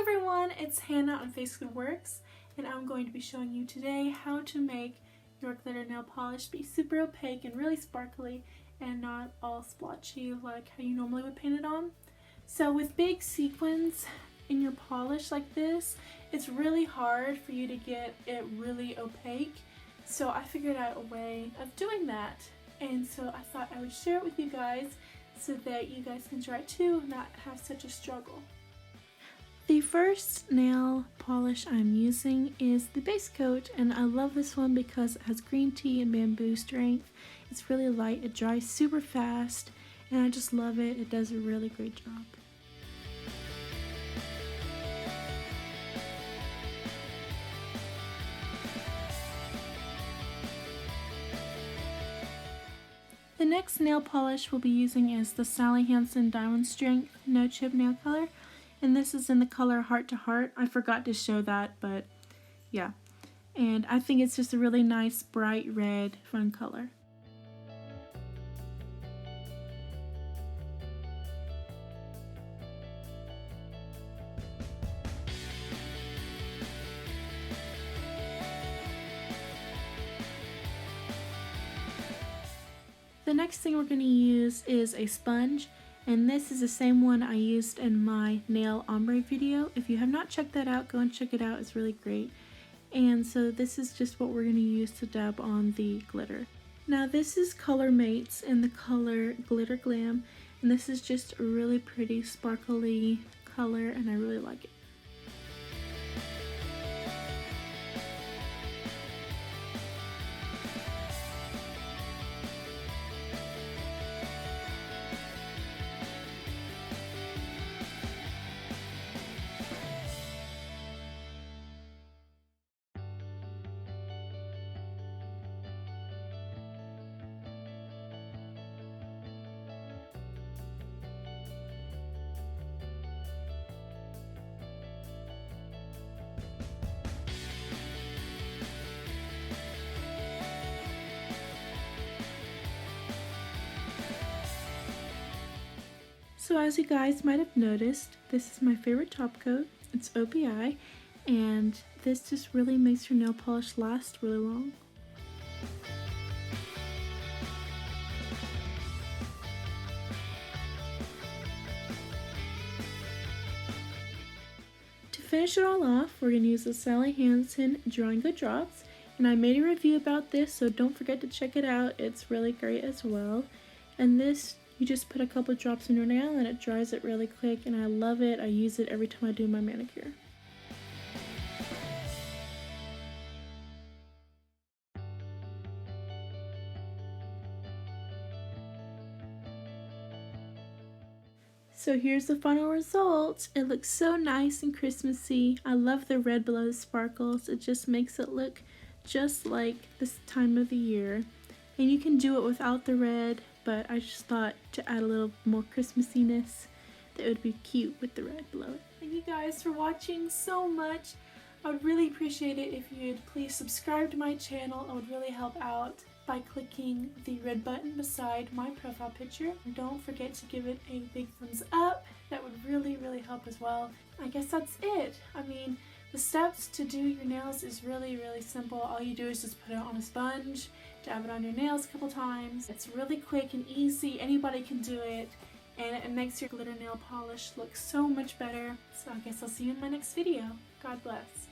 everyone, it's Hannah on Face Good Works, and I'm going to be showing you today how to make your glitter nail polish be super opaque and really sparkly and not all splotchy like how you normally would paint it on. So with big sequins in your polish like this, it's really hard for you to get it really opaque. So I figured out a way of doing that, and so I thought I would share it with you guys so that you guys can try it too and not have such a struggle. The first nail polish I'm using is the base coat, and I love this one because it has green tea and bamboo strength. It's really light, it dries super fast, and I just love it. It does a really great job. The next nail polish we'll be using is the Sally Hansen Diamond Strength No Chip Nail Color. And this is in the color Heart to Heart. I forgot to show that, but yeah. And I think it's just a really nice, bright red, fun color. The next thing we're going to use is a sponge. And this is the same one I used in my nail ombre video. If you have not checked that out, go and check it out. It's really great. And so this is just what we're going to use to dab on the glitter. Now this is Color Mates in the color Glitter Glam. And this is just a really pretty sparkly color, and I really like it. So as you guys might have noticed, this is my favorite top coat. It's OPI, and this just really makes your nail polish last really long. To finish it all off, we're going to use the Sally Hansen Drawing Good Drops, and I made a review about this, so don't forget to check it out. It's really great as well. And this, you just put a couple drops in your nail and it dries it really quick, and I love it. I use it every time I do my manicure. So here's the final result. It looks so nice and Christmassy. I love the red below the sparkles. It just makes it look just like this time of the year. And you can do it without the red, but I just thought to add a little more Christmassiness that would be cute with the red below it. Thank you guys for watching so much. I would really appreciate it if you'd please subscribe to my channel. It would really help out by clicking the red button beside my profile picture. And don't forget to give it a big thumbs up. That would really help as well. I guess that's it. I mean, the steps to do your nails is really simple. All you do is just put it on a sponge, dab it on your nails a couple times. It's really quick and easy. Anybody can do it, and it makes your glitter nail polish look so much better. So I guess I'll see you in my next video. God bless.